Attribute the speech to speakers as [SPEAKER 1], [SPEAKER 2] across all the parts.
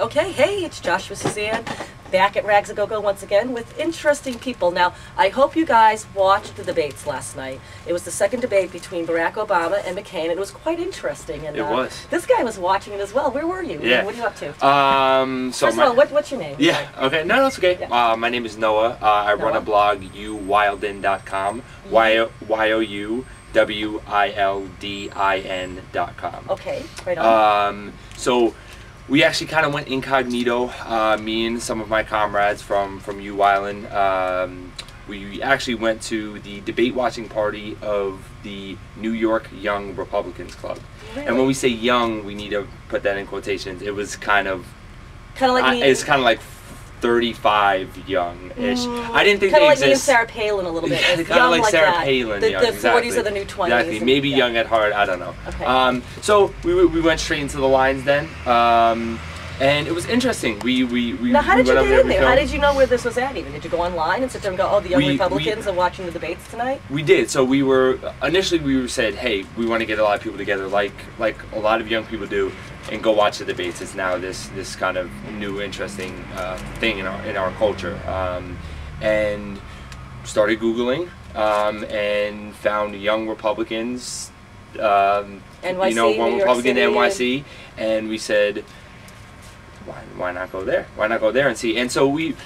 [SPEAKER 1] Okay, hey, it's Joshua Suzanne, back at Rags-A-GoGo once again with interesting people. Now, I hope you guys watched the debates last night. It was the second debate between Barack Obama and McCain, and it was quite interesting. And,
[SPEAKER 2] it was.
[SPEAKER 1] This guy was watching it as well. Where were you?
[SPEAKER 2] Yeah.
[SPEAKER 1] What are you up to?
[SPEAKER 2] So
[SPEAKER 1] First of all, what's your name?
[SPEAKER 2] Yeah, okay, no, that's okay.
[SPEAKER 1] Yeah.
[SPEAKER 2] My name is Noah. I run a blog, wildin.com, YOUWILDIN.com.
[SPEAKER 1] Okay, right on.
[SPEAKER 2] So we actually kind of went incognito, me and some of my comrades from wildin. We actually went to the debate watching party of the New York Young Republicans Club.
[SPEAKER 1] Really?
[SPEAKER 2] And when we say young, we need to put that in quotations. It was kind of
[SPEAKER 1] like me.
[SPEAKER 2] It's kind of like 35 young-ish. I didn't think
[SPEAKER 1] kind
[SPEAKER 2] they
[SPEAKER 1] of like
[SPEAKER 2] exist.
[SPEAKER 1] me and Sarah Palin a little bit.
[SPEAKER 2] Yeah, kind of like Sarah
[SPEAKER 1] that.
[SPEAKER 2] Palin.
[SPEAKER 1] The
[SPEAKER 2] young, exactly.
[SPEAKER 1] 40s are the new 20s.
[SPEAKER 2] Exactly.
[SPEAKER 1] And,
[SPEAKER 2] maybe
[SPEAKER 1] yeah.
[SPEAKER 2] young at heart. I don't know.
[SPEAKER 1] Okay.
[SPEAKER 2] So we went straight into the lines then. And it was interesting.
[SPEAKER 1] Now, how did you get in there? How did you know where this was at even? Did you go online and sit there and go, oh, the young Republicans are watching the debates tonight?
[SPEAKER 2] We did. So initially we said, hey, we want to get a lot of people together like a lot of young people do and go watch the debates. It's now this kind of new interesting thing in our culture. And started Googling and found Young Republicans,
[SPEAKER 1] NYC,
[SPEAKER 2] you know, One Republican
[SPEAKER 1] City,
[SPEAKER 2] NYC, and we said, why not go there? Why not go there and see? And so we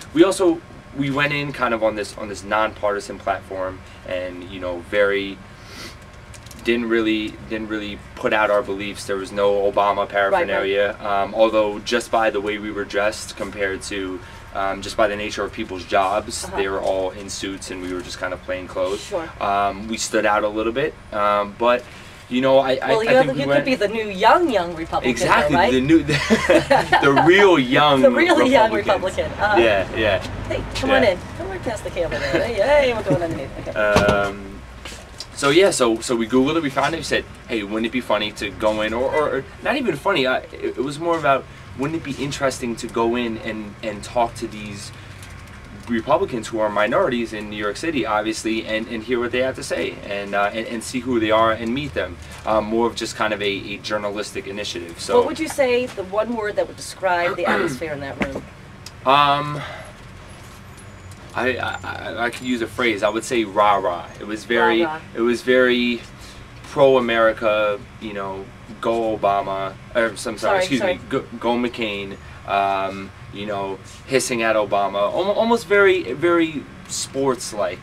[SPEAKER 2] went in kind of on this nonpartisan platform, and you know, didn't really put out our beliefs. There was no Obama paraphernalia, right. Although just by the way we were dressed compared to just by the nature of people's jobs, they were all in suits and we were just kind of plain clothes.
[SPEAKER 1] Sure.
[SPEAKER 2] We stood out a little bit, but you know, I think
[SPEAKER 1] you could be the new young Republican.
[SPEAKER 2] Exactly,
[SPEAKER 1] though, right?
[SPEAKER 2] the real young.
[SPEAKER 1] The really young Republican.
[SPEAKER 2] Yeah.
[SPEAKER 1] Hey, come on in. Come right past the camera there. Hey, we're going underneath. Okay.
[SPEAKER 2] So we Googled it, we found it, we said, hey, wouldn't it be funny to go in, or not even funny, it was more about, wouldn't it be interesting to go in and talk to these Republicans who are minorities in New York City, obviously, and hear what they have to say, and see who they are and meet them. More of just kind of a journalistic initiative. So,
[SPEAKER 1] what would you say the one word that would describe the atmosphere in that room?
[SPEAKER 2] I could use a phrase. I would say rah-rah. It was very
[SPEAKER 1] rah-rah.
[SPEAKER 2] It was very pro-America, you know, go Obama, or excuse me, go McCain, you know, hissing at Obama, almost very sports-like.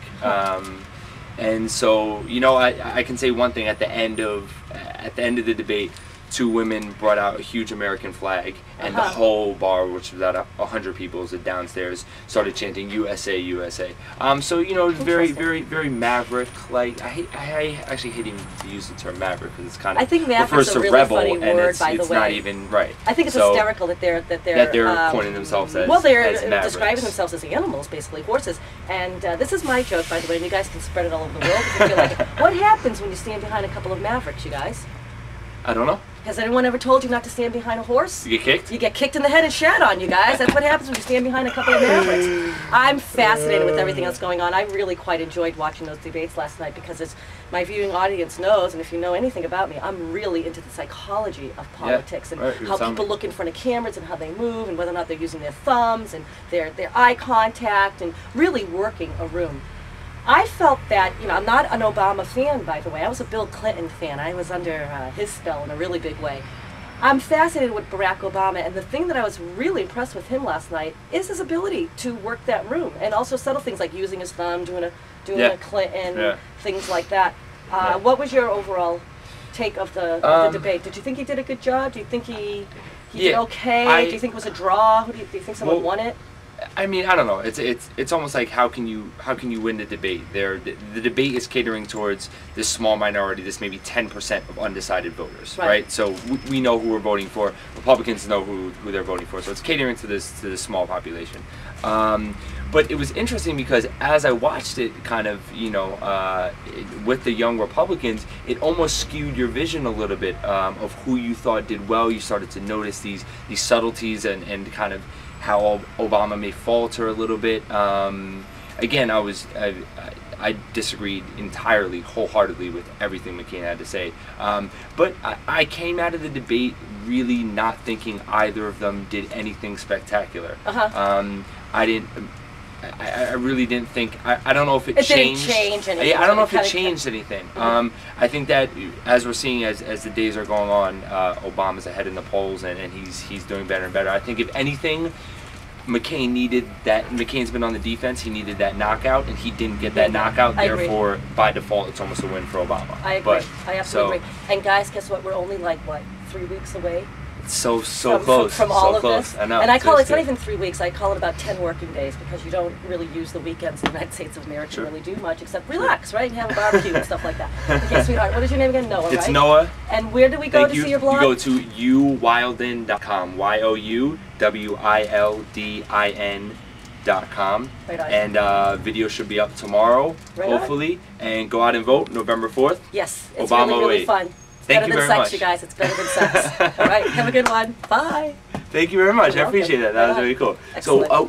[SPEAKER 2] And so, you know, I can say one thing. At the end of the debate, two women brought out a huge American flag, and the whole bar, which was about 100 people, was downstairs, started chanting USA, USA. So you know, very maverick-like. I actually hate even to use the term maverick because it's kind of refers to rebel, and it's not even right.
[SPEAKER 1] I think it's hysterical that they're
[SPEAKER 2] pointing themselves as
[SPEAKER 1] they're
[SPEAKER 2] as
[SPEAKER 1] describing themselves as animals, basically horses. And this is my joke, by the way, and you guys can spread it all over the world if you feel like it. What happens when you stand behind a couple of mavericks, you guys?
[SPEAKER 2] I don't know.
[SPEAKER 1] Has anyone ever told you not to stand behind a horse?
[SPEAKER 2] You get kicked?
[SPEAKER 1] You get kicked in the head and shat on, you guys. That's what happens when you stand behind a couple of mavericks. I'm fascinated with everything that's going on. I really quite enjoyed watching those debates last night because, as my viewing audience knows, and if you know anything about me, I'm really into the psychology of politics and how people look in front of cameras and how they move and whether or not they're using their thumbs and their eye contact and really working a room. I felt that, you know, I'm not an Obama fan, by the way. I was a Bill Clinton fan. I was under his spell in a really big way. I'm fascinated with Barack Obama, and the thing that I was really impressed with him last night is his ability to work that room, and also subtle things like using his thumb, doing a Clinton, things like that. What was your overall take of the debate? Did you think he did a good job? Do you think he did okay? Do you think it was a draw? Do you think someone won it?
[SPEAKER 2] I mean, I don't know. It's almost like how can you win the debate? The debate is catering towards this small minority, this maybe 10% of undecided voters, right? So we know who we're voting for. Republicans know who they're voting for. So it's catering to this small population. But it was interesting because as I watched it, kind of, you know, with the young Republicans, it almost skewed your vision a little bit of who you thought did well. You started to notice these subtleties and kind of how Obama may falter a little bit. Again, I I disagreed entirely, wholeheartedly with everything McCain had to say. But I came out of the debate really not thinking either of them did anything spectacular. I really didn't think. I don't know if it changed.
[SPEAKER 1] Didn't change anything.
[SPEAKER 2] I don't know if it changed anything. I think that as we're seeing as the days are going on, Obama's ahead in the polls and he's doing better and better. I think if anything, McCain needed that. McCain's been on the defense. He needed that knockout, and he didn't get that knockout. Therefore, by default, it's almost a win for Obama.
[SPEAKER 1] I agree. I absolutely agree. And guys, guess what? We're only like 3 weeks away.
[SPEAKER 2] So close.
[SPEAKER 1] From all of this.
[SPEAKER 2] I know.
[SPEAKER 1] And I call it's not even 3 weeks. I call it about 10 working days because you don't really use the weekends in the United States of America to really do much except relax, right? And have a barbecue and stuff like that. Okay, sweetheart, what is your name again? Noah, right?
[SPEAKER 2] It's Noah.
[SPEAKER 1] And where do we go to see your blog?
[SPEAKER 2] You go to uwildin.com. YOUWILDIN.com.
[SPEAKER 1] Right on.
[SPEAKER 2] And video should be up tomorrow, hopefully. And go out and vote November 4th.
[SPEAKER 1] Yes, it's
[SPEAKER 2] Obama
[SPEAKER 1] really fun. It's
[SPEAKER 2] Thank
[SPEAKER 1] better
[SPEAKER 2] you
[SPEAKER 1] than
[SPEAKER 2] very
[SPEAKER 1] sex,
[SPEAKER 2] much.
[SPEAKER 1] you guys. It's better than sex. All right, have a good one. Bye.
[SPEAKER 2] Thank you very much. I appreciate that. That was
[SPEAKER 1] Bye.
[SPEAKER 2] really cool.
[SPEAKER 1] Excellent.
[SPEAKER 2] So,